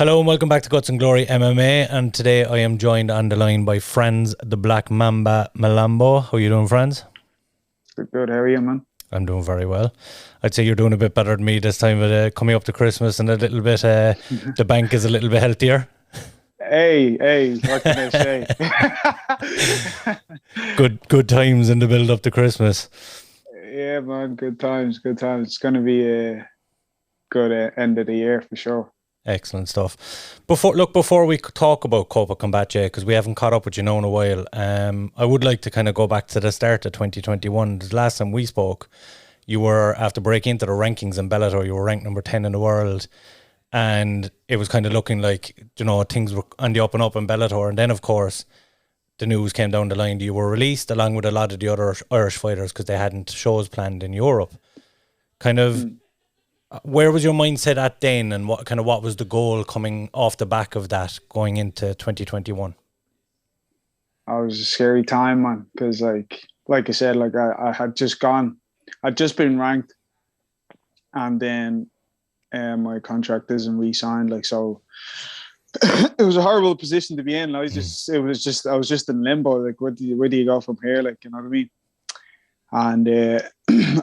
Hello and welcome back to Guts and Glory MMA, and today I am joined on the line by Frans the Black Mamba Mlambo. How are you doing, Frans? Good. How are you, man? I'm doing very well. I'd say you're doing a bit better than me this time, but coming up to Christmas and a little bit, the bank is a little bit healthier. Hey, what can I say? Good times in the build up to Christmas. Yeah, man, good times. It's going to be a good end of the year for sure. Excellent stuff. Before we talk about Copa Combate, because we haven't caught up with you now in a while, I would like to kind of go back to the start of 2021. The last time we spoke, you were, after breaking into the rankings in Bellator, you were ranked number 10 in the world, and it was kind of looking like, you know, things were on the up and up in Bellator. And then, of course, the news came down the line that you were released along with a lot of the other Irish fighters because they hadn't shows planned in Europe. Kind of... Where was your mindset at then, and what was the goal coming off the back of that going into 2021? It was a scary time, man, because like I said, like I had just been ranked, and then my contract isn't re-signed, like, so it was a horrible position to be in. I was just in limbo, like where do you go from here, like, you know what I mean? And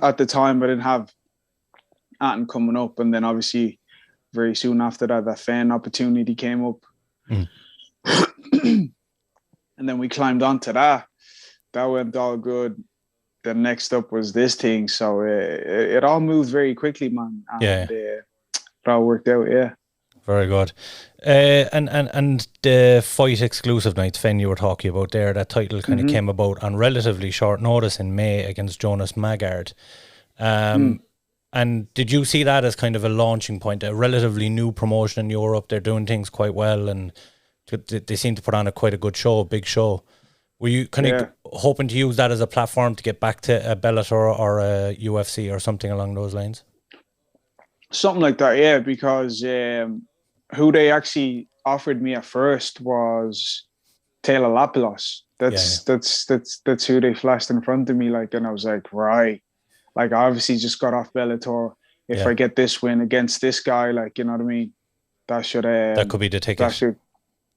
at the time I didn't have anything coming up, and then obviously very soon after that fan opportunity came up. And then we climbed onto that went all good. The next up was this thing, so it all moved very quickly, man, and it all worked out. Very good. And the fight exclusive night, Fenn, you were talking about there, that title kind of came about on relatively short notice in May against Jonas Magard. And did you see that as kind of a launching point, a relatively new promotion in Europe? They're doing things quite well, and they seem to put on quite a good show, a big show. Were you kind of hoping to use that as a platform to get back to a Bellator or a UFC or something along those lines? Something like that, yeah, because who they actually offered me at first was Taylor Lapilos. That's who they flashed in front of me, like, and I was like, right. Like, I obviously just got off Bellator. If I get this win against this guy, like, you know what I mean? That could be the ticket.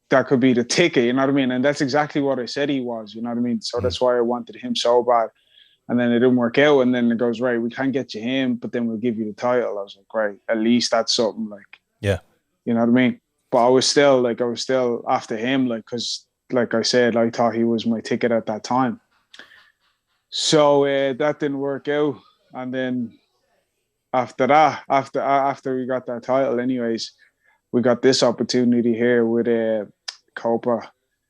That could be the ticket, you know what I mean? And that's exactly what I said he was, you know what I mean? So that's why I wanted him so bad. And then it didn't work out. And then it goes, right, we can't get you him, but then we'll give you the title. I was like, right, at least that's something, like, yeah, you know what I mean? But I was still after him, like, because, like I said, I thought he was my ticket at that time. So that didn't work out, and then after that, after we got that title, anyways, we got this opportunity here with Copa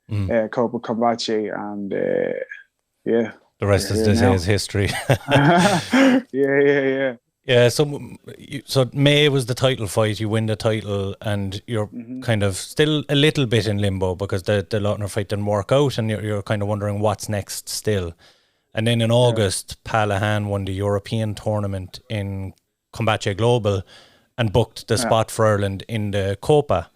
Combate, and the rest, as they say, is history. Yeah. Yeah, so May was the title fight. You win the title, and you're kind of still a little bit in limbo because the Lautner fight didn't work out, and you're kind of wondering what's next still. And then in August, Palahan won the European tournament in Combate Global and booked the spot for Ireland in the Copa.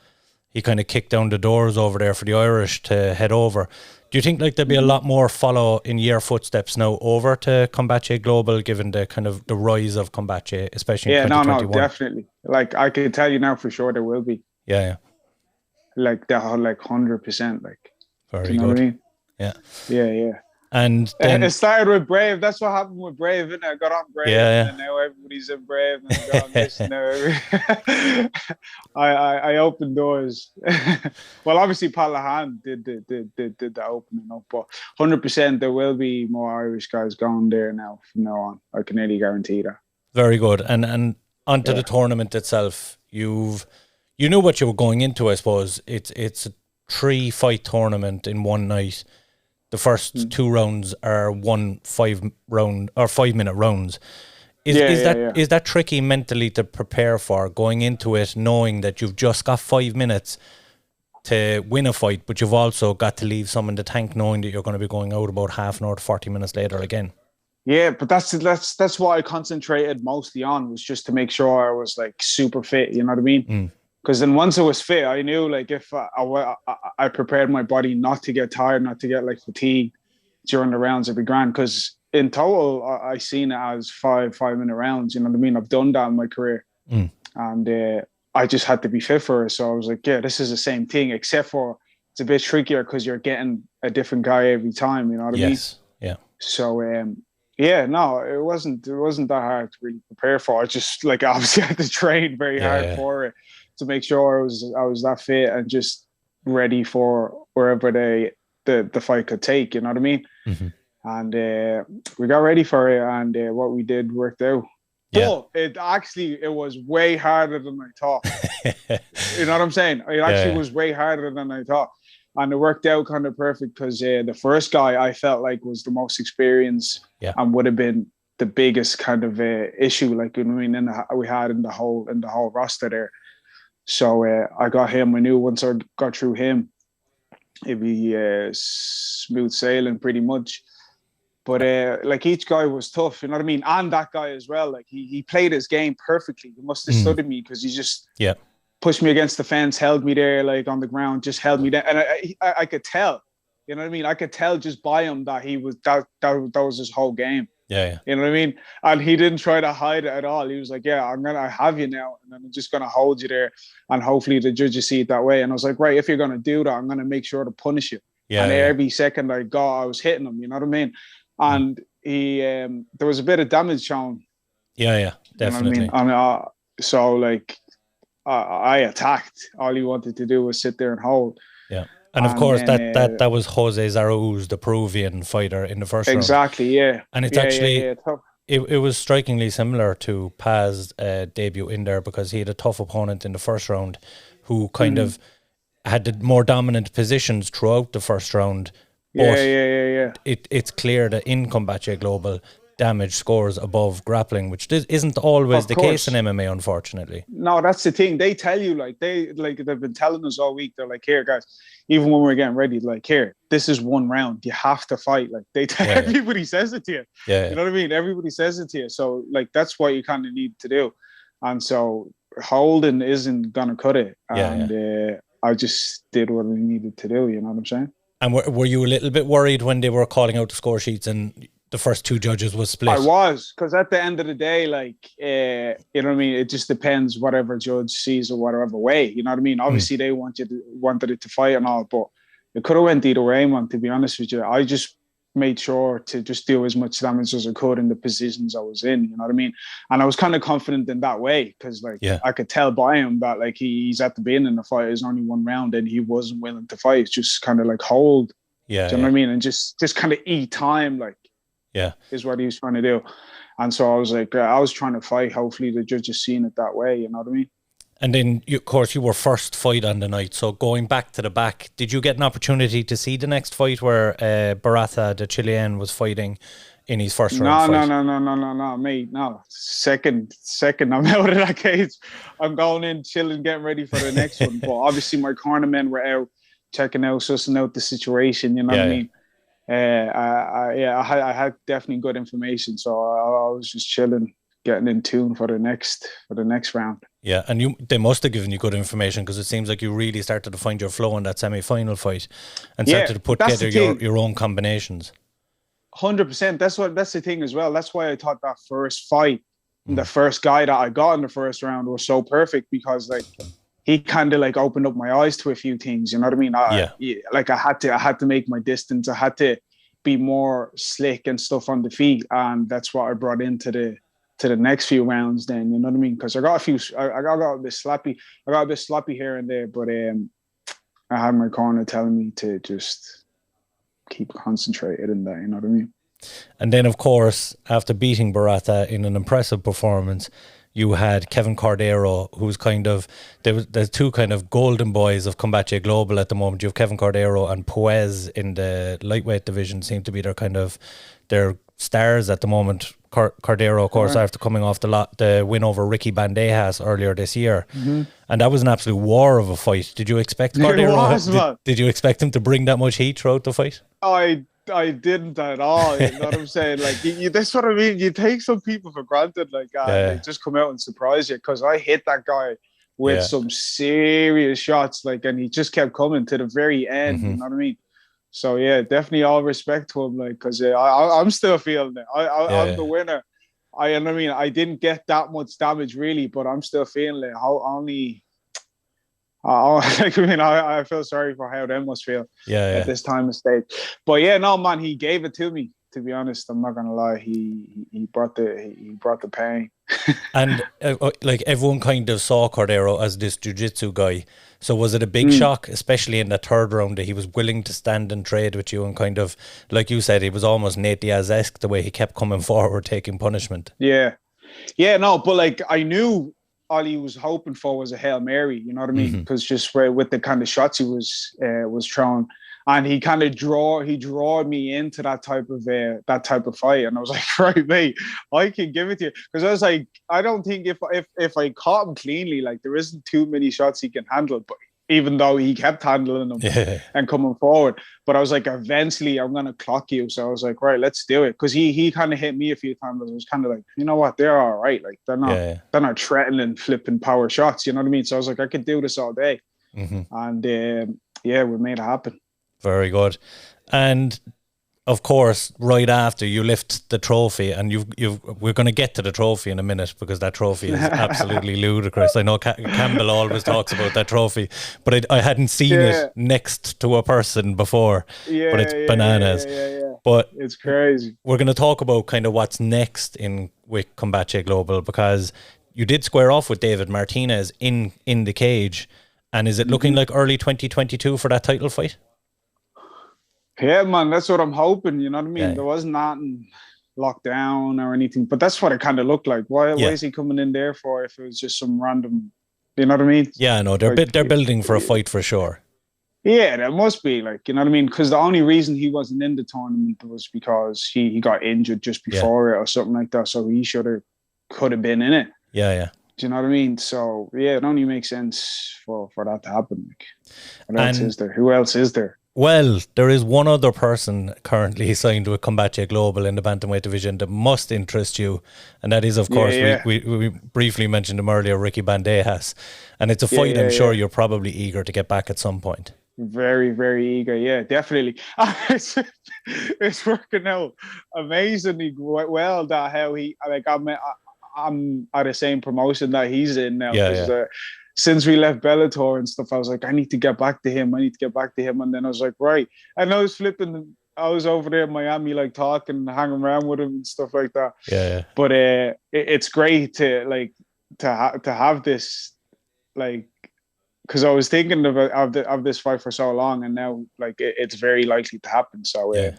He kind of kicked down the doors over there for the Irish to head over. Do you think like there'll be a lot more follow in your footsteps now over to Combate Global, given the kind of the rise of Combate, especially in 2021? No, definitely. Like, I can tell you now for sure there will be. Yeah. Like, that, like 100%. Like, very you know good. What I mean? Yeah. And then it started with Brave. That's what happened with Brave, and I got on Brave, and then now everybody's in Brave, and I got on this. Now I opened doors. Well, obviously Palahan did the opening up, but 100% there will be more Irish guys going there now from now on. I can nearly guarantee that. Very good. And onto the tournament itself, you knew what you were going into, I suppose. It's a 3-fight tournament in one night. The first 2 rounds are 5-minute rounds. Is that tricky mentally to prepare for, going into it knowing that you've just got 5 minutes to win a fight, but you've also got to leave some in the tank knowing that you're going to be going out about half an hour to 40 minutes later again? Yeah, but that's what I concentrated mostly on, was just to make sure I was like super fit, you know what I mean? Because then once I was fit, I knew like if I prepared my body not to get tired, not to get like fatigued during the rounds, it'd be grand. Because in total, I seen it as 5-minute rounds. You know what I mean? I've done that in my career, and I just had to be fit for it. So I was like, yeah, this is the same thing, except for it's a bit trickier because you're getting a different guy every time. You know what I mean? Yes. Yeah. So yeah, no, it wasn't that hard to really prepare for. I just like obviously had to train very hard Yeah. for it to make sure I was that fit and just ready for wherever the fight could take. You know what I mean? Mm-hmm. And we got ready for it, and what we did worked out. Yeah. But it was way harder than I thought. You know what I'm saying? It actually was way harder than I thought. And it worked out kind of perfect because the first guy I felt like was the most experienced and would have been the biggest kind of issue, like, you know what I mean, we had in the whole roster there. So I got him. I knew once I got through him, it'd be smooth sailing pretty much. But like each guy was tough, you know what I mean? And that guy as well, like he played his game perfectly. He must have studied me because he just pushed me against the fence, held me there like on the ground, just held me there. And I could tell, you know what I mean? I could tell just by him that he was that was his whole game. Yeah. You know what I mean? And he didn't try to hide it at all. He was like, yeah, I have you now. And I'm just going to hold you there. And hopefully the judges see it that way. And I was like, right, if you're going to do that, I'm going to make sure to punish you. And every second I got, I was hitting him, you know what I mean? And he, there was a bit of damage shown. Yeah, definitely. You know what I mean? And so like, I attacked. All he wanted to do was sit there and hold. Yeah. And of course, then, that was Jose Zarauz, the Peruvian fighter in the first round. Exactly, yeah. And it's it was strikingly similar to Paz's debut in there because he had a tough opponent in the first round who kind of had the more dominant positions throughout the first round. But it's clear that in Combate Global, damage scores above grappling, which isn't always the case in MMA, unfortunately. No, that's the thing. They tell you, they've been telling us all week. They're like, here, guys, even when we're getting ready, like, here, this is one round. You have to fight. Like, they tell everybody says it to you. You know what I mean? Everybody says it to you. So, like, that's what you kind of need to do. And so holding isn't going to cut it. And I just did what I needed to do. You know what I'm saying? And were you a little bit worried when they were calling out the score sheets and the first two judges was split? I was, because at the end of the day, like, you know what I mean? It just depends whatever judge sees or whatever way, you know what I mean? Obviously, they wanted it to fight and all, but it could have went either way, man, to be honest with you. I just made sure to just do as much damage as I could in the positions I was in, you know what I mean? And I was kind of confident in that way, because, like, I could tell by him that, like, he's at the beginning of the fight, it's only one round, and he wasn't willing to fight. It's just kind of like hold, do you know what I mean? And just kind of eat time, like, is what he was trying to do. And so I was like, I was trying to fight. Hopefully the judges seen it that way, you know what I mean? And then, of course, you were first fight on the night. So going back to the back, did you get an opportunity to see the next fight where Barata, the Chilean, was fighting in his first round fight? No, mate. No. Second, I'm out of that cage. I'm going in, chilling, getting ready for the next one. But obviously my cornermen were out, checking out, sussing out the situation, you know what I mean? I had definitely good information, so I was just chilling, getting in tune for the next round. Yeah, and they must have given you good information, because it seems like you really started to find your flow in that semi-final fight and started to put together your own combinations. 100%. That's the thing as well. That's why I thought that first fight, the first guy that I got in the first round was so perfect, because like he kind of like opened up my eyes to a few things, you know what I mean? Like I had to make my distance. I had to be more slick and stuff on the feet, and that's what I brought into the next few rounds. Then, you know what I mean? Because I got a bit sloppy here and there, but I had my corner telling me to just keep concentrated in that. You know what I mean? And then, of course, after beating Barata in an impressive performance, you had Kevin Cordero, who's kind of, there's two kind of golden boys of Combate Global at the moment. You have Kevin Cordero and Puez in the lightweight division, seem to be their stars at the moment. Cordero, of course, after coming off the win over Ricky Bandejas earlier this year. And that was an absolute war of a fight. Did you expect Cordero? Did you expect him to bring that much heat throughout the fight? I didn't at all. You know what I'm saying? Like, that's what I mean. You take some people for granted, like, they just come out and surprise you. Because I hit that guy with some serious shots, like, and he just kept coming to the very end. You know what I mean? So yeah, definitely all respect to him, like, because I'm still feeling it. I'm the winner. I mean, I didn't get that much damage really, but I'm still feeling it. How only I feel sorry for how them must feel Yeah, at this time of stage. But yeah, no, man, he gave it to me. To be honest, I'm not gonna lie. He brought the pain. And like everyone kind of saw Cordero as this jiu-jitsu guy. So was it a big Mm, shock, especially in the third round, that he was willing to stand and trade with you and kind of, like you said, he was almost Nate Diaz-esque the way he kept coming forward, taking punishment. yeah, yeah, no, but like I knew all he was hoping for was a Hail Mary, you know what I mean? Hmm. Because just with the kind of shots he was throwing, and he kind of drawed me into that type of fight, and I was like, right, mate, I can give it to you because I was like, I don't think if I caught him cleanly, like there isn't too many shots he can handle, but even though he kept handling them Yeah, and coming forward. But I was like, eventually I'm gonna clock you. So I was like, right, let's do it. Because he kind of hit me a few times. I was kind of like, you know what, they're all right. Like yeah. they're not threatening flipping power shots. You know what I mean? So I was like, I could do this all day. Hmm. And yeah, we made it happen. Very good. And of course, right after you lift the trophy, and we're going to get to the trophy in a minute because that trophy is absolutely ludicrous. I know Campbell always talks about that trophy, but I hadn't seen Yeah, it next to a person before. But it's bananas. yeah. But It's crazy. we're going to talk about kind of what's next with Combate Global, because you did square off with David Martinez in the cage, and is it looking like early 2022 for that title fight? Yeah, man, that's what I'm hoping. You know what I mean? Yeah, There wasn't nothing locked down or anything, but that's what it kind of looked like. Why yeah, is he coming in there for if it was just some random? You know what I mean? yeah. No, they're Like, they're building for a fight for sure. yeah, there must be like, you know what I mean? Because the only reason he wasn't in the tournament was because he got injured just Yeah, before it or something like that. So he could have been in it. yeah. Do you know what I mean? So yeah, it only makes sense for that to happen. Like, what else And is there? Who else is there? well, there is one other person currently signed with Combate Global in the bantamweight division that must interest you, and that is, of Yeah, course, yeah, we briefly mentioned him earlier, Ricky Bandejas, and it's a yeah, fight I'm yeah, sure yeah. you're probably eager to get back at some point. Very, very eager. Yeah, definitely. It's working out amazingly well that how he like I'm at the same promotion that he's in now Yeah, because yeah, since we left Bellator and stuff, I was like, I need to get back to him. I need to get back to him. And then I was like, right. And I was flipping. I was over there in Miami, like talking, hanging around with him and stuff like that. yeah. But it's great to like to have this like because I was thinking of this fight for so long, and now like it's very likely to happen. So Yeah.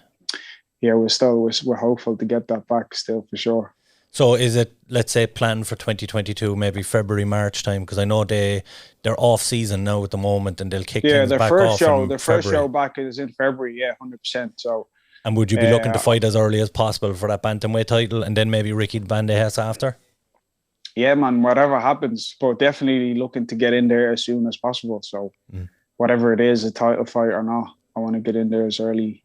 yeah, we're hopeful to get that back still for sure. So is it, let's say, planned for 2022, maybe February, March time? Because I know they're off season now at the moment, and they'll kick Yeah, things back off in their first February. show back is in February. Yeah, 100%. So And would you be looking to uh, fight as early as possible for that bantamweight title, and then maybe Ricky Bandejas after? yeah, man, whatever happens, but definitely looking to get in there as soon as possible. So whatever it is, a title fight or not, I want to get in there as early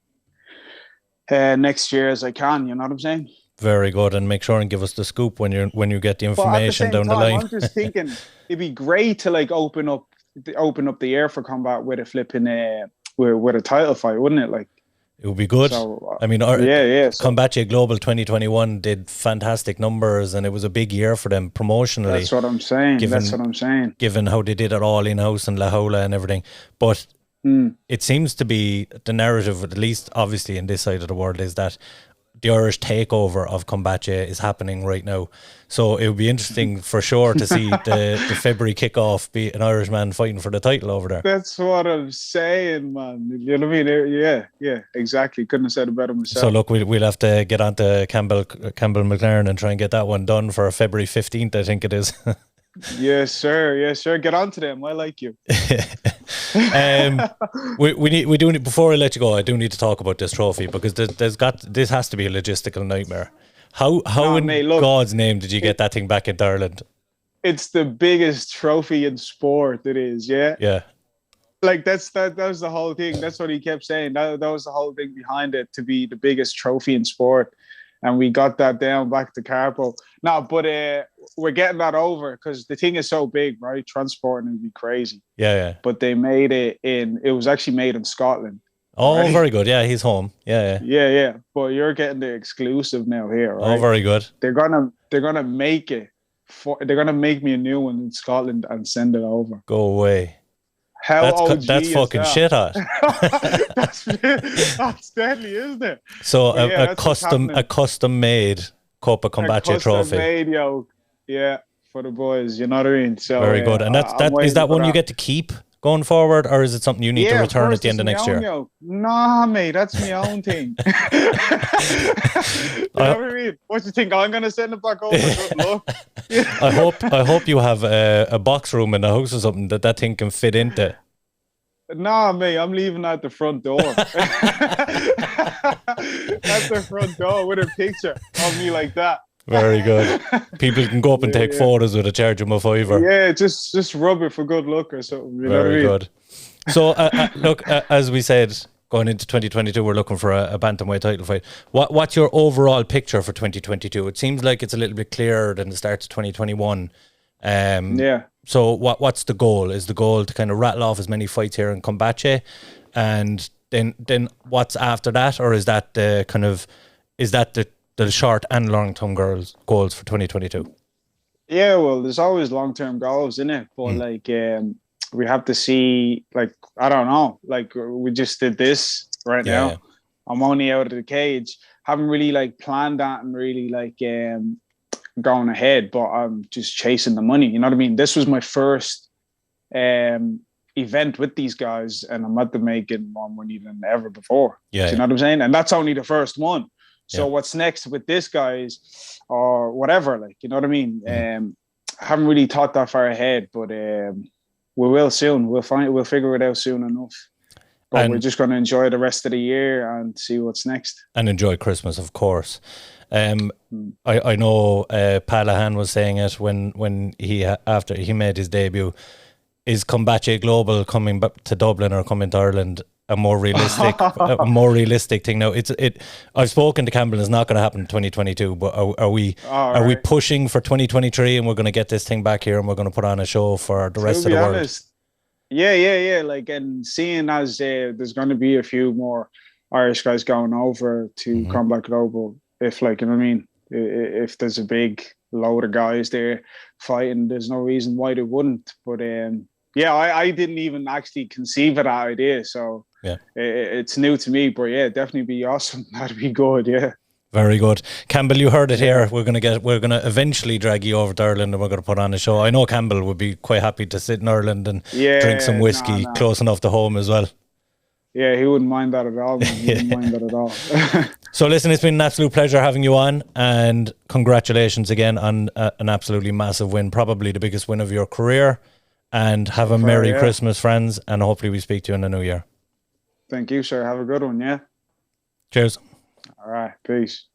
next year as I can. You know what I'm saying? Very good, and make sure and give us the scoop when you get the But at the information same down the time, line. I'm just thinking it'd be great to like open up the air for combat with a flipping with a title fight, wouldn't it? Like It would be good. so. I mean, Yeah. So Combate Global 2021 did fantastic numbers, and it was a big year for them promotionally. that's what I'm saying. Given how they did it all in house and La Jolla and everything, but it seems to be the narrative, at least obviously in this side of the world, is that the Irish takeover of Combate is happening right now. So it would be interesting for sure to see the February kickoff be an Irishman fighting for the title over there. That's what I'm saying, man. You know what I mean? Yeah, exactly. Couldn't have said it better myself. So look, we'll have to get on to Campbell McLaren and try and get that one done for February 15th, I think it is. Yes, sir. Get on to them. I like you. We do need, before I let you go, I do need to talk about this trophy, because this has to be a logistical nightmare. How in mate, look, God's name did you get that thing back into Ireland? it's the biggest trophy in sport. It is, yeah. Yeah. Like that was the whole thing. That's what he kept saying. That was the whole thing behind it, to be the biggest trophy in sport. And we got that down back to Carpo. No, but we're getting that over because the thing is so big, right? Transporting would be crazy. Yeah. But they made it it was actually made in Scotland. Oh, right? very good. Yeah, he's home. Yeah. Yeah. But you're getting the exclusive now here, right? Oh, very good. They're gonna make it they're gonna make me a new one in Scotland and send it over. Go away. How OG That's is fucking that? shit hot. That's deadly, isn't it? So But yeah, a that's what's happening. custom made Copa A Combate custom trophy. made yoke, yeah, for the boys. You know what I mean? So Very good. And I'm that is waiting that for one you that. get to keep going forward, or is it something you need to Yeah, of return at course, the this end is of my next own year? yoke. Nah, mate, that's my own thing. You know what I mean? What do you think? I'm gonna send it back over. Good luck. I hope you have a box room in the house or something that thing can fit into. Nah, mate, I'm leaving at the front door. At the front door with a picture of me like that. Very good. People can go up and take Yeah. photos with a charge of a fiver. Yeah, just rub it for good luck or something. You know what I Very mean? good. So, look, as we said, going into 2022, we're looking for a bantamweight title fight. What's your overall picture for 2022? It seems like it's a little bit clearer than the start of 2021. Yeah. So, what's the goal? Is the goal to kind of rattle off as many fights here in Combate, and then what's after that, or is that the kind of the short and long term goals for 2022? Yeah, well, there's always long term goals in it, but like we have to see. Like I don't know. Like we just did this right now. Yeah. I'm only out of the cage. Haven't really like planned that and really like going ahead, but I'm just chasing the money. You know what I mean? This was my first event with these guys, and I'm at the making more money than ever before. Yeah. Do you know what I'm saying? And that's only the first one. So Yeah. what's next with this guys or whatever, like, you know what I mean? Haven't really thought that far ahead, but we will soon. We'll figure it out soon enough. But we're just going to enjoy the rest of the year and see what's next. And enjoy Christmas, of course. I know Palahan was saying it when he after he made his debut. Is Combate Global coming back to Dublin or coming to Ireland a more realistic thing? Now I've spoken to Campbell. It's not going to happen in 2022. But are we pushing for 2023 and we're going to get this thing back here and we're going to put on a show for the rest of the world? Yeah. Like, and seeing as there's going to be a few more Irish guys going over to Combate Global, if like, you know what I mean, if there's a big load of guys there fighting, there's no reason why they wouldn't. But I didn't even actually conceive of that idea, so yeah, it's new to me. But yeah, definitely be awesome. That'd be good. Yeah. Very good. Campbell, you heard it here. We're gonna eventually drag you over to Ireland and we're gonna put on a show. I know Campbell would be quite happy to sit in Ireland and drink some whiskey close enough to home as well. Yeah, he wouldn't mind that at all. He wouldn't mind that at all. So listen, it's been an absolute pleasure having you on, and congratulations again on an absolutely massive win, probably the biggest win of your career. And have a Merry Christmas, friends, and hopefully we speak to you in the new year. Thank you, sir. Have a good one, yeah? Cheers. All right, peace.